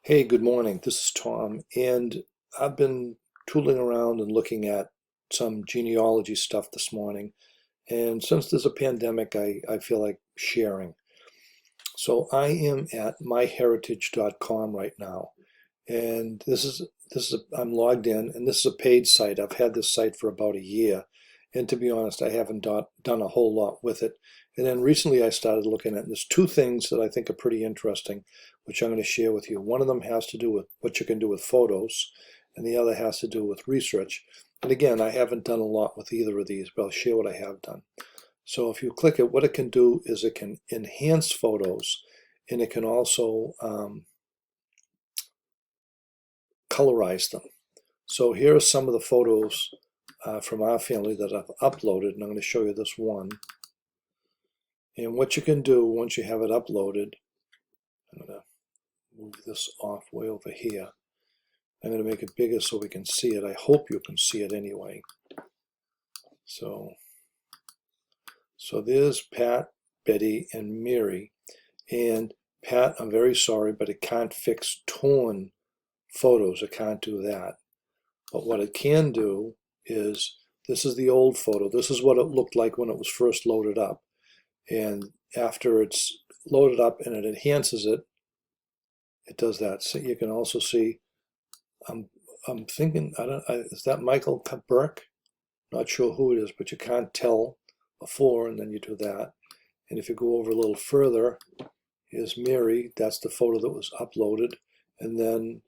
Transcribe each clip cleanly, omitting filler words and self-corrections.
Hey, good morning. This is Tom, and I've been tooling around and looking at some genealogy stuff this morning. And since there's a pandemic, I feel like sharing. So I am at myheritage.com right now, and I'm logged in, and this is a paid site. I've had this site for about a year, and to be honest, I haven't done a whole lot with it. And then recently I started looking at, and there's two things that I think are pretty interesting, which I'm going to share with you. One of them has to do with what you can do with photos, and the other has to do with research. And again, I haven't done a lot with either of these, but I'll share what I have done. So if you click it, what it can do is it can enhance photos, and it can also colorize them. So here are some of the photos from our family that I've uploaded, and I'm going to show you this one. And what you can do once you have it uploaded, I'm going to move this off way over here. I'm going to make it bigger so we can see it. I hope you can see it anyway. So there's Pat, Betty, and Mary. And Pat, I'm very sorry, but it can't fix torn photos. It can't do that. But what it can do is, this is the old photo. This is what it looked like when it was first loaded up. And after it's loaded up and it enhances it, it does that. So you can also see, I'm thinking, is that Michael Burke? Not sure who it is, but you can't tell before, and then you do that. And if you go over a little further, here's Mary. That's the photo that was uploaded. And then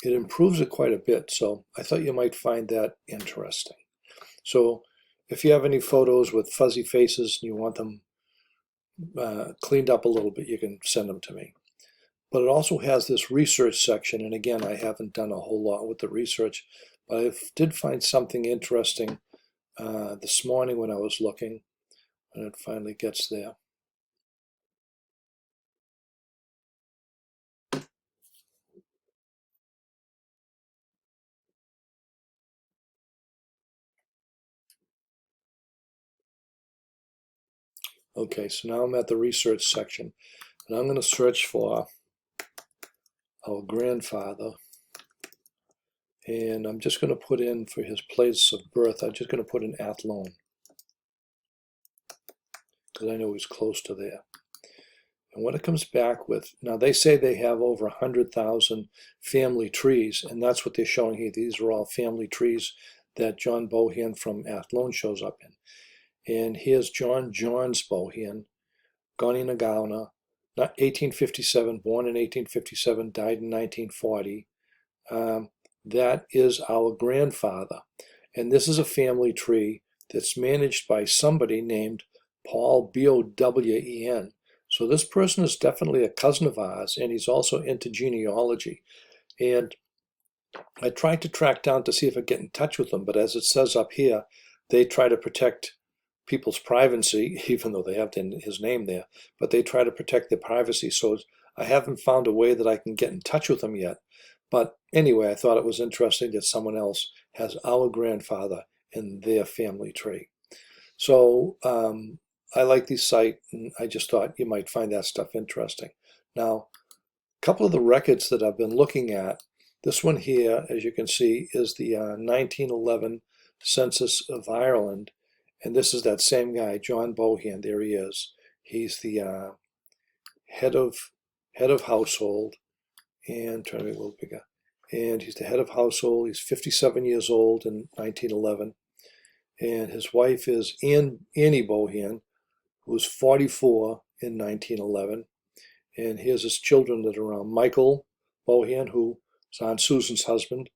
it improves it quite a bit. So I thought you might find that interesting. So if you have any photos with fuzzy faces and you want them cleaned up a little bit, you can send them to me. But it also has this research section, and again, I haven't done a whole lot with the research, but I did find something interesting this morning when I was looking, and it finally gets there. Okay, so now I'm at the research section, and I'm going to search for our grandfather, and I'm just going to put in for his place of birth, I'm just going to put in Athlone, because I know he's close to there. And what it comes back with, now they say they have over 100,000 family trees, and that's what they're showing here. These are all family trees that John Bohan from Athlone shows up in. And here's Johns Bohan, Goni Nagauna, 1857, born in 1857, died in 1940. That is our grandfather. And this is a family tree that's managed by somebody named Paul, B-O-W-E-N. So this person is definitely a cousin of ours, and he's also into genealogy. And I tried to track down to see if I get in touch with them, but as it says up here, they try to protect people's privacy, even though they have his name there, but they try to protect their privacy. So I haven't found a way that I can get in touch with them yet. But anyway, I thought it was interesting that someone else has our grandfather in their family tree. So I like this site, and I just thought you might find that stuff interesting. Now, a couple of the records that I've been looking at, this one here, as you can see, is the 1911 census of Ireland, and this is that same guy, John Bohan. There he is. He's the head of household, and trying to make it a little bigger. And he's the head of household. He's 57 years old in 1911, and his wife is Annie Bohan, who was 44 in 1911. And here's his children that are around. Michael Bohan, who is Aunt Susan's husband,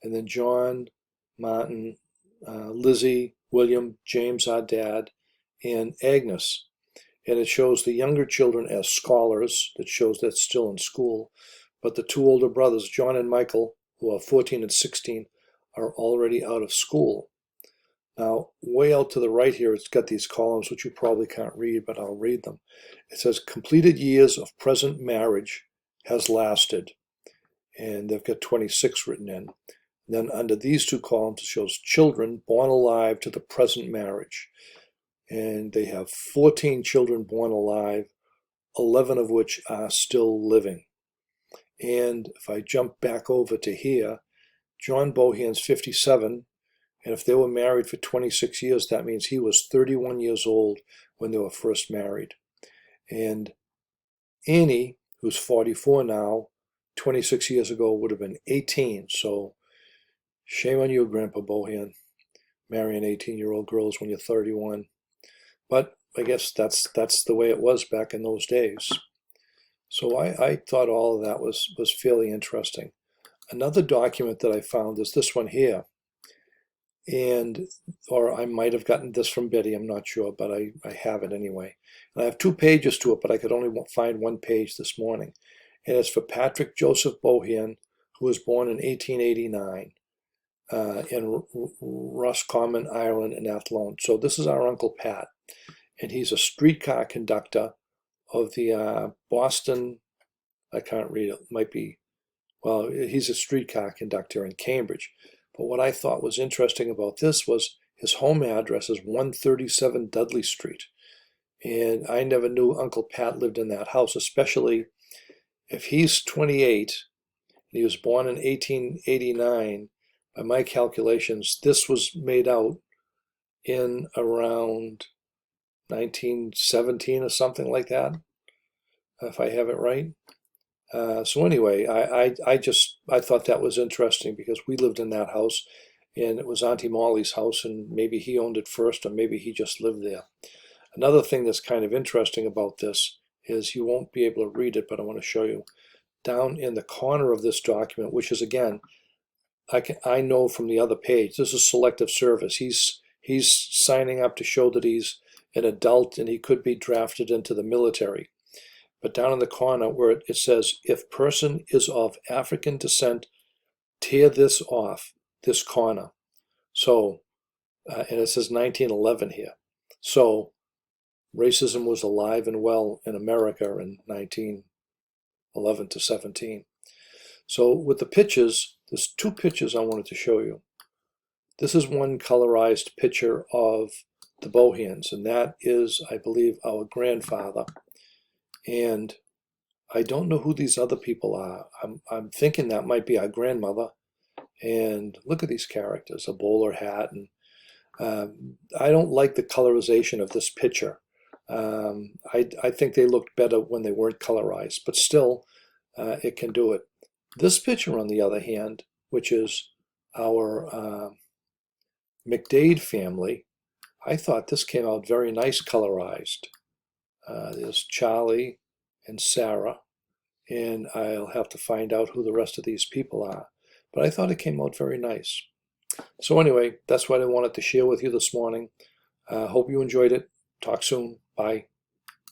and then John, Martin, Lizzie, William, James, our dad, and Agnes. And it shows the younger children as scholars. That shows they're still in school. But the two older brothers, John and Michael, who are 14 and 16, are already out of school. Now, way out to the right here, it's got these columns, which you probably can't read, but I'll read them. It says, completed years of present marriage has lasted. And they've got 26 written in. And then under these two columns, it shows children born alive to the present marriage. And they have 14 children born alive, 11 of which are still living. And if I jump back over to here, John Bohan's 57, and if they were married for 26 years, that means he was 31 years old when they were first married. And Annie, who's 44 now, 26 years ago would have been 18. So shame on you, Grandpa Bohan, marrying 18-year-old girls when you're 31. But I guess that's the way it was back in those days. So I thought all of that was fairly interesting. Another document that I found is this one here. Or I might have gotten this from Betty, I'm not sure, but I have it anyway. And I have 2 pages to it, but I could only find 1 page this morning. And it's for Patrick Joseph Bohan, who was born in 1889 in Roscommon, Ireland, in Athlone. So this is our Uncle Pat, and he's a streetcar conductor of the Boston, I can't read it, might be, well, he's a streetcar conductor in Cambridge. But what I thought was interesting about this was his home address is 137 Dudley Street. And I never knew Uncle Pat lived in that house, especially if he's 28 and he was born in 1889. By my calculations, this was made out in around 1917 or something like that, if I have it right. So anyway, I thought that was interesting because we lived in that house, and it was Auntie Molly's house, and maybe he owned it first, or maybe he just lived there. Another thing that's kind of interesting about this is you won't be able to read it, but I want to show you. Down in the corner of this document, which is again, I know from the other page, this is selective service. He's signing up to show that he's an adult and he could be drafted into the military. But down in the corner where it says, if person is of African descent, tear this off, this corner. So, and it says 1911 here. So, racism was alive and well in America in 1911 to 17. So with the pictures, there's 2 pictures I wanted to show you. This is one colorized picture of the Bohans, and that is, I believe, our grandfather. And I don't know who these other people are. I'm thinking that might be our grandmother. And look at these characters, a bowler hat. And I don't like the colorization of this picture. I think they looked better when they weren't colorized, but still, it can do it. This picture, on the other hand, which is our McDaid family, I thought this came out very nice colorized. There's Charlie and Sarah, and I'll have to find out who the rest of these people are. But I thought it came out very nice. So anyway, that's what I wanted to share with you this morning. Hope you enjoyed it. Talk soon. Bye.